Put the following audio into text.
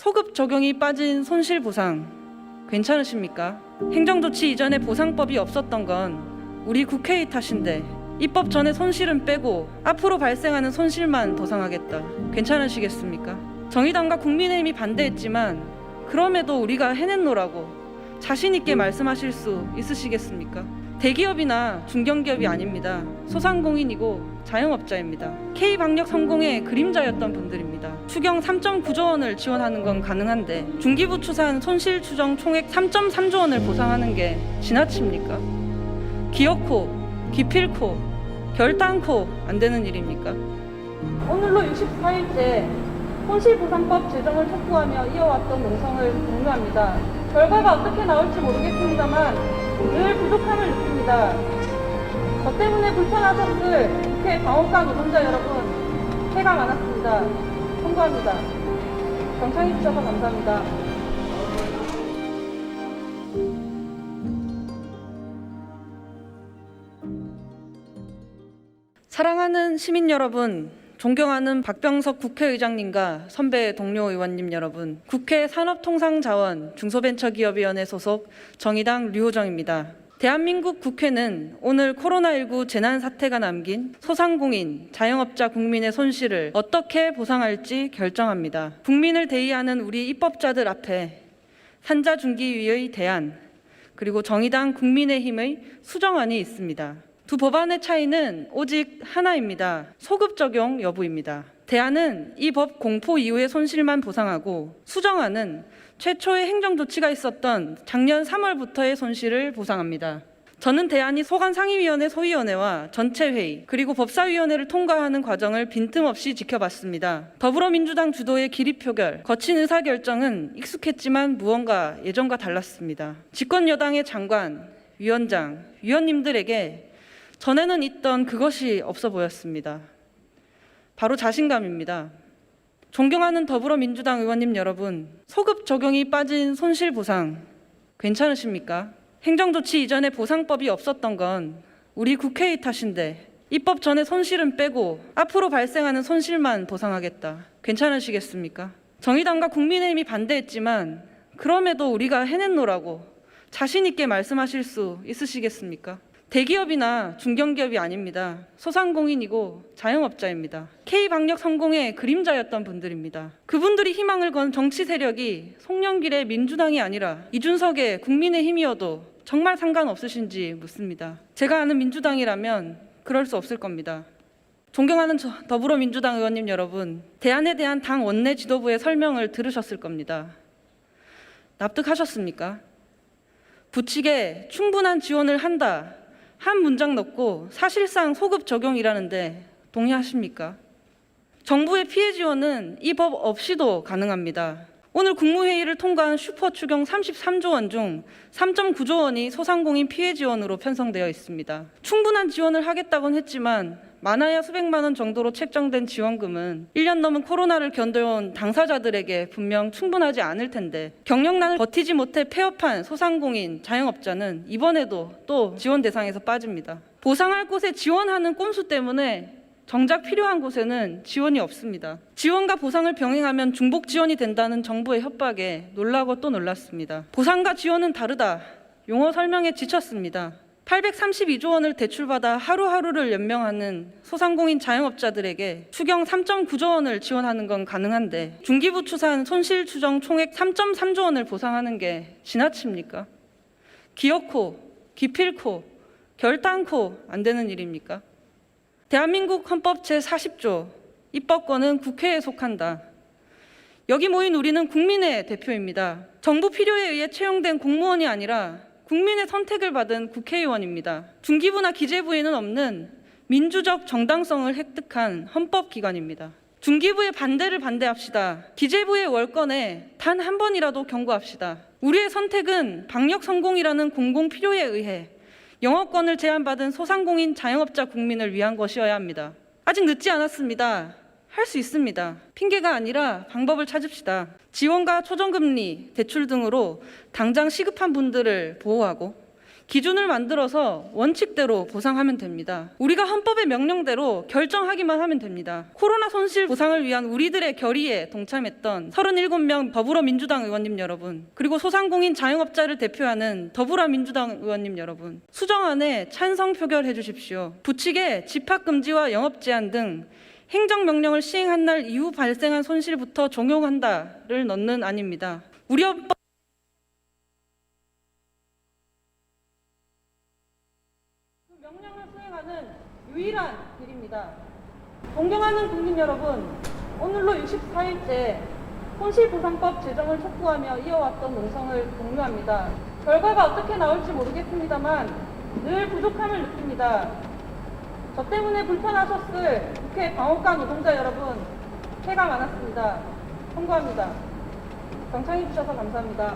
소급 적용이 빠진 손실보상 괜찮으십니까? 행정조치 이전에 보상법이 없었던 건 우리 국회의 탓인데 입법 전에 손실은 빼고 앞으로 발생하는 손실만 보상하겠다. 괜찮으시겠습니까? 정의당과 국민의힘이 반대했지만 그럼에도 우리가 해냈노라고 자신 있게 말씀하실 수 있으시겠습니까? 대기업이나 중견기업이 아닙니다. 소상공인이고 자영업자입니다. K방역 성공의 그림자였던 분들입니다. 추경 3.9조 원을 지원하는 건 가능한데 중기부 추산 손실 추정 총액 3.3조 원을 보상하는 게 지나칩니까? 기어코, 기필코, 결단코 안 되는 일입니까? 오늘로 64일째 손실보상법 제정을 촉구하며 이어왔던 농성을 독려합니다. 결과가 어떻게 나올지 모르겠습니다만 늘 부족함을 느낍니다. 저 때문에 불편하셨을 국회 방어과 노동자 여러분, 해가 많았습니다. 송구합니다. 경청해 주셔서 감사합니다. 사랑하는 시민 여러분, 존경하는 박병석 국회의장님과 선배 동료 의원님 여러분, 국회 산업통상자원 중소벤처기업위원회 소속 정의당 류호정입니다. 대한민국 국회는 오늘 코로나19 재난사태가 남긴 소상공인, 자영업자 국민의 손실을 어떻게 보상할지 결정합니다. 국민을 대의하는 우리 입법자들 앞에 산자중기위의 대안, 그리고 정의당 국민의힘의 수정안이 있습니다. 두 법안의 차이는 오직 하나입니다. 소급 적용 여부입니다. 대안은 이 법 공포 이후의 손실만 보상하고 수정안은 최초의 행정조치가 있었던 작년 3월부터의 손실을 보상합니다. 저는 대안이 소관상임위원회 소위원회와 전체회의 그리고 법사위원회를 통과하는 과정을 빈틈없이 지켜봤습니다. 더불어민주당 주도의 기립표결, 거친 의사결정은 익숙했지만 무언가 예전과 달랐습니다. 집권여당의 장관, 위원장, 위원님들에게 전에는 있던 그것이 없어 보였습니다. 바로 자신감입니다. 존경하는 더불어민주당 의원님 여러분, 소급 적용이 빠진 손실보상 괜찮으십니까? 행정조치 이전에 보상법이 없었던 건 우리 국회의 탓인데 입법 전에 손실은 빼고 앞으로 발생하는 손실만 보상하겠다. 괜찮으시겠습니까? 정의당과 국민의힘이 반대했지만 그럼에도 우리가 해냈노라고 자신 있게 말씀하실 수 있으시겠습니까? 대기업이나 중견기업이 아닙니다. 소상공인이고 자영업자입니다. K방역 성공의 그림자였던 분들입니다. 그분들이 희망을 건 정치 세력이 송영길의 민주당이 아니라 이준석의 국민의힘이어도 정말 상관없으신지 묻습니다. 제가 아는 민주당이라면 그럴 수 없을 겁니다. 존경하는 더불어민주당 의원님 여러분, 대안에 대한 당 원내 지도부의 설명을 들으셨을 겁니다. 납득하셨습니까? 부칙에 충분한 지원을 한다. 한 문장 넣고 사실상 소급 적용이라는데 동의하십니까? 정부의 피해 지원은 이 법 없이도 가능합니다. 오늘 국무회의를 통과한 슈퍼 추경 33조 원 중 3.9조 원이 소상공인 피해 지원으로 편성되어 있습니다. 충분한 지원을 하겠다고는 했지만 많아야 수백만 원 정도로 책정된 지원금은 1년 넘은 코로나를 견뎌온 당사자들에게 분명 충분하지 않을 텐데 경력난을 버티지 못해 폐업한 소상공인, 자영업자는 이번에도 또 지원 대상에서 빠집니다. 보상할 곳에 지원하는 꼼수 때문에 정작 필요한 곳에는 지원이 없습니다. 지원과 보상을 병행하면 중복 지원이 된다는 정부의 협박에 놀라고 또 놀랐습니다. 보상과 지원은 다르다. 용어 설명에 지쳤습니다. 832조 원을 대출받아 하루하루를 연명하는 소상공인 자영업자들에게 추경 3.9조 원을 지원하는 건 가능한데 중기부 추산 손실 추정 총액 3.3조 원을 보상하는 게 지나칩니까? 기어코, 기필코, 결단코 안 되는 일입니까? 대한민국 헌법 제40조 입법권은 국회에 속한다. 여기 모인 우리는 국민의 대표입니다. 정부 필요에 의해 채용된 공무원이 아니라 국민의 선택을 받은 국회의원입니다. 중기부나 기재부에는 없는 민주적 정당성을 획득한 헌법기관입니다. 중기부의 반대를 반대합시다. 기재부의 월권에 단 한 번이라도 경고합시다. 우리의 선택은 방역 성공이라는 공공 필요에 의해 영업권을 제한받은 소상공인 자영업자 국민을 위한 것이어야 합니다. 아직 늦지 않았습니다. 할 수 있습니다. 핑계가 아니라 방법을 찾읍시다. 지원과 초정금리, 대출 등으로 당장 시급한 분들을 보호하고 기준을 만들어서 원칙대로 보상하면 됩니다. 우리가 헌법의 명령대로 결정하기만 하면 됩니다. 코로나 손실 보상을 위한 우리들의 결의에 동참했던 37명 더불어민주당 의원님 여러분, 그리고 소상공인 자영업자를 대표하는 더불어민주당 의원님 여러분, 수정안에 찬성 표결해 주십시오. 부칙에 집합금지와 영업제한 등 행정명령을 시행한 날 이후 발생한 손실부터 적용한다를 넣는 안입니다. 우리 헌법 명령을 수행하는 유일한 길입니다. 존경하는 국민 여러분, 오늘로 64일째 손실보상법 제정을 촉구하며 이어왔던 농성을 독려합니다. 결과가 어떻게 나올지 모르겠습니다만 늘 부족함을 느낍니다. 저 때문에 불편하셨을 국회 방어과 노동자 여러분, 해가 많았습니다. 송구합니다. 경청해 주셔서 감사합니다.